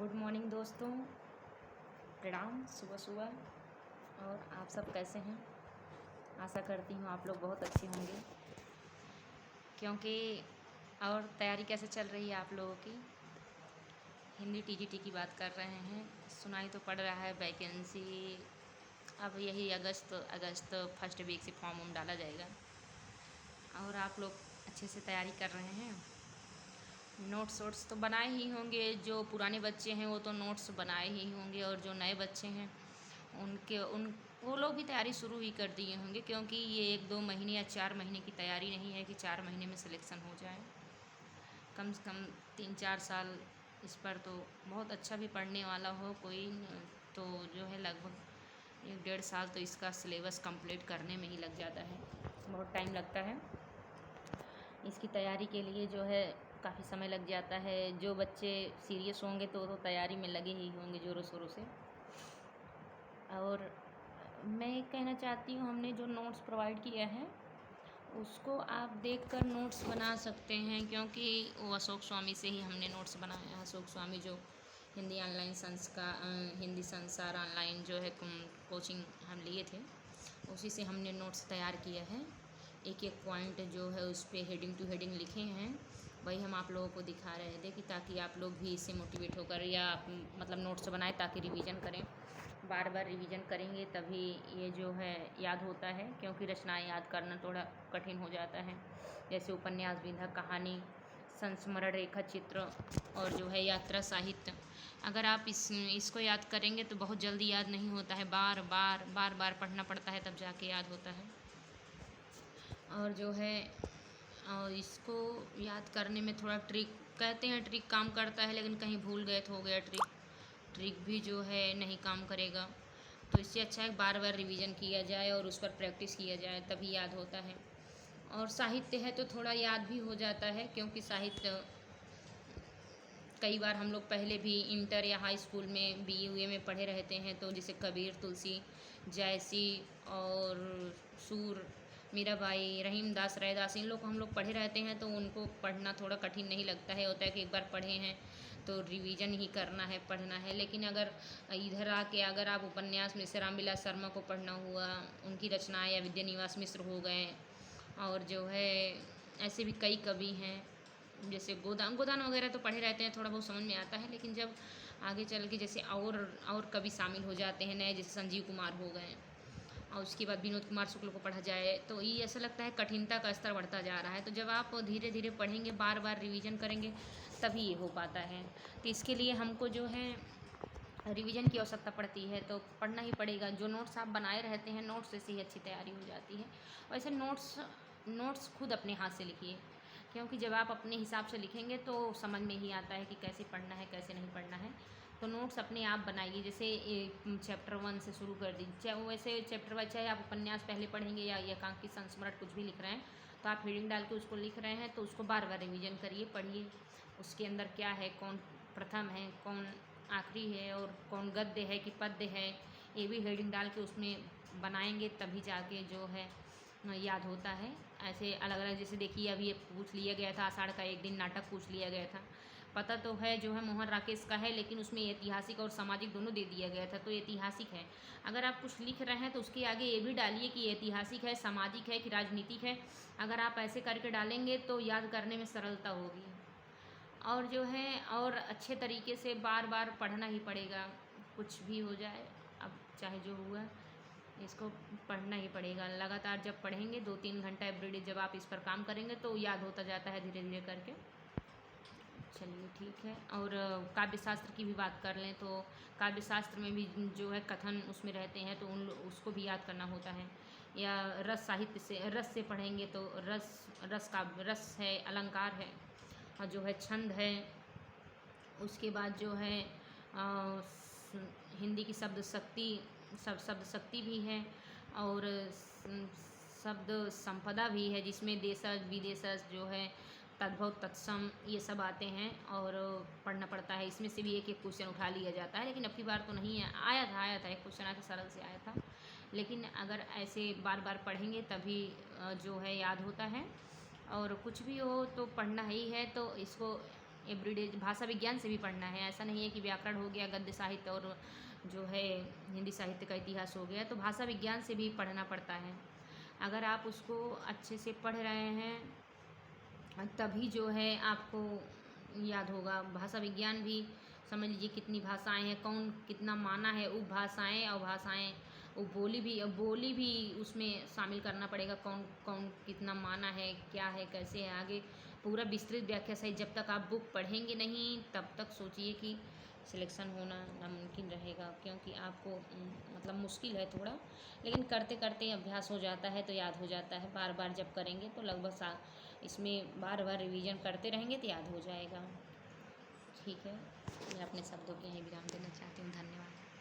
Good morning दोस्तों, प्रणाम सुबह सुबह। और आप सब कैसे हैं? आशा करती हूँ आप लोग बहुत अच्छे होंगे। क्योंकि और तैयारी कैसे चल रही है आप लोगों की? हिंदी टीजीटी की बात कर रहे हैं। सुनाई तो पड़ रहा है वैकेंसी अब यही अगस्त फर्स्ट वीक से फॉर्म डाला जाएगा। और आप लोग अच्छे से तैयारी कर रहे हैं। नोट्स वोट्स तो बनाए ही होंगे। जो पुराने बच्चे हैं वो तो नोट्स बनाए ही होंगे, और जो नए बच्चे हैं वो लोग भी तैयारी शुरू ही कर दिए होंगे। क्योंकि ये 1-2 महीने या 4 महीने की तैयारी नहीं है कि 4 महीने में सिलेक्शन हो जाए। कम से कम 3-4 साल इस पर तो बहुत अच्छा भी पढ़ने वाला हो कोई तो जो है लगभग 1-1.5 साल तो इसका सिलेबस कंप्लीट करने में ही लग जाता है। बहुत टाइम लगता है इसकी तैयारी के लिए, जो है काफ़ी समय लग जाता है। जो बच्चे सीरियस होंगे तो तैयारी में लगे ही होंगे ज़ोरों शोरों से। और मैं कहना चाहती हूँ, हमने जो नोट्स प्रोवाइड किया है उसको आप देखकर नोट्स बना सकते हैं। क्योंकि वो अशोक स्वामी से ही हमने नोट्स बनाए हैं। अशोक स्वामी जो हिंदी संसार ऑनलाइन जो है कोचिंग हम लिए थे, उसी से हमने नोट्स तैयार किया है। एक एक पॉइंट जो है उस पर हेडिंग टू हेडिंग लिखे हैं, वही हम आप लोगों को दिखा रहे थे कि ताकि आप लोग भी इससे मोटिवेट होकर या मतलब नोट्स बनाए ताकि रिवीजन करें। बार बार रिवीजन करेंगे तभी ये जो है याद होता है। क्योंकि रचनाएं याद करना थोड़ा कठिन हो जाता है, जैसे उपन्यास, विधा, कहानी, संस्मरण, रेखा चित्र और जो है यात्रा साहित्य। अगर आप इसको याद करेंगे तो बहुत जल्दी याद नहीं होता है। बार बार पढ़ना पड़ता है तब जाके याद होता है। और जो है और इसको याद करने में थोड़ा ट्रिक कहते हैं, ट्रिक काम करता है, लेकिन कहीं भूल गए तो हो गया ट्रिक भी जो है नहीं काम करेगा। तो इससे अच्छा है बार बार रिवीजन किया जाए और उस पर प्रैक्टिस किया जाए, तभी याद होता है। और साहित्य है तो थोड़ा याद भी हो जाता है, क्योंकि साहित्य कई बार हम लोग पहले भी इंटर या हाई स्कूल में BA में पढ़े रहते हैं। तो जैसे कबीर, तुलसी, जयसी और सूर, मीराबाई, रहीमदास, रैदास, इन लोग को हम लोग पढ़े रहते हैं। तो उनको पढ़ना थोड़ा कठिन नहीं लगता है। होता है कि एक बार पढ़े हैं तो रिवीजन ही करना है, पढ़ना है। लेकिन अगर इधर आके अगर आप उपन्यास में से रामविलास शर्मा को पढ़ना हुआ, उनकी रचनाएं, या विद्यानिवास मिश्र हो गए, और जो है ऐसे भी कई कवि हैं जैसे गोदान वगैरह तो पढ़े रहते हैं, थोड़ा बहुत समझ में आता है। लेकिन जब आगे चल के जैसे और कवि शामिल हो जाते हैं नए, जैसे संजीव कुमार हो गए, और उसके बाद विनोद कुमार शुक्ल को पढ़ा जाए, तो ये ऐसा लगता है कठिनता का स्तर बढ़ता जा रहा है। तो जब आप धीरे धीरे पढ़ेंगे, बार बार रिवीजन करेंगे, तभी ये हो पाता है। तो इसके लिए हमको जो है रिवीजन की आवश्यकता पड़ती है, तो पढ़ना ही पड़ेगा। जो नोट्स आप बनाए रहते हैं, नोट्स से ही अच्छी तैयारी हो जाती है। वैसे नोट्स खुद अपने हाथ से लिखिए, क्योंकि जब आप अपने हिसाब से लिखेंगे तो समझ में ही आता है कि कैसे पढ़ना है, कैसे नहीं पढ़ना है। तो नोट्स अपने आप बनाइए। जैसे चैप्टर 1 से शुरू कर दीजिए, चाहे वैसे चैप्टर वाइज, चाहे आप उपन्यास पहले पढ़ेंगे या एकांकी, संस्मरण, कुछ भी लिख रहे हैं, तो आप हेडिंग डाल के उसको लिख रहे हैं तो उसको बार बार रिवीजन करिए, पढ़िए। उसके अंदर क्या है, कौन प्रथम है, कौन आखिरी है, और कौन गद्य है कि पद्य है, ये भी हेडिंग डाल के उसमें बनाएंगे, तभी जाके जो है याद होता है। ऐसे अलग अलग, जैसे देखिए अभी ये पूछ लिया गया था, आषाढ़ का एक दिन नाटक पूछ लिया गया था। पता तो है जो है मोहन राकेश का है, लेकिन उसमें ऐतिहासिक और सामाजिक दोनों दे दिया गया था, तो ऐतिहासिक है। अगर आप कुछ लिख रहे हैं तो उसके आगे ये भी डालिए कि ऐतिहासिक है, सामाजिक है कि राजनीतिक है। अगर आप ऐसे करके डालेंगे तो याद करने में सरलता होगी। और जो है और अच्छे तरीके से बार बार पढ़ना ही पड़ेगा, कुछ भी हो जाए, अब चाहे जो हुआ, इसको पढ़ना ही पड़ेगा। लगातार जब पढ़ेंगे 2-3 घंटा एवरीडे, जब आप इस पर काम करेंगे तो याद होता जाता है धीरे धीरे करके। चलिए ठीक है। और काव्य शास्त्र की भी बात कर लें तो काव्य शास्त्र में भी जो है कथन उसमें रहते हैं, तो उसको भी याद करना होता है। या रस साहित्य से, रस से पढ़ेंगे तो रस है, अलंकार है, और जो है छंद है। उसके बाद जो है हिंदी की शब्द शक्ति भी है, और शब्द संपदा भी है, जिसमें देशज विदेशज जो है तद्भव तत्सम ये सब आते हैं और पढ़ना पड़ता है। इसमें से भी एक एक क्वेश्चन उठा लिया जाता है, लेकिन अब की बार तो नहीं है। आया था एक क्वेश्चन, आया था, सरल से आया था। लेकिन अगर ऐसे बार बार पढ़ेंगे तभी जो है याद होता है। और कुछ भी हो तो पढ़ना ही है, तो इसको एवरीडे भाषा विज्ञान से भी पढ़ना है। ऐसा नहीं है कि व्याकरण हो गया, गद्य साहित्य और जो है हिंदी साहित्य का इतिहास हो गया, तो भाषा विज्ञान से भी पढ़ना पड़ता है। अगर आप उसको अच्छे से पढ़ रहे हैं तभी जो है आपको याद होगा। भाषा विज्ञान भी समझ लीजिए कितनी भाषाएं हैं, कौन कितना माना है, उपभाषाएं, अवभाषाएं, बोली भी उसमें शामिल करना पड़ेगा, कौन कौन कितना माना है, क्या है, कैसे है, आगे पूरा विस्तृत व्याख्या सहित। जब तक आप बुक पढ़ेंगे नहीं तब तक सोचिए कि सिलेक्शन होना नामुमकिन रहेगा, क्योंकि आपको मतलब मुश्किल है थोड़ा, लेकिन करते करते अभ्यास हो जाता है तो याद हो जाता है। बार बार जब करेंगे तो लगभग इसमें बार बार रिवीजन करते रहेंगे तो याद हो जाएगा। ठीक है, मैं अपने शब्दों के यहीं विराम देना चाहती हूँ। धन्यवाद।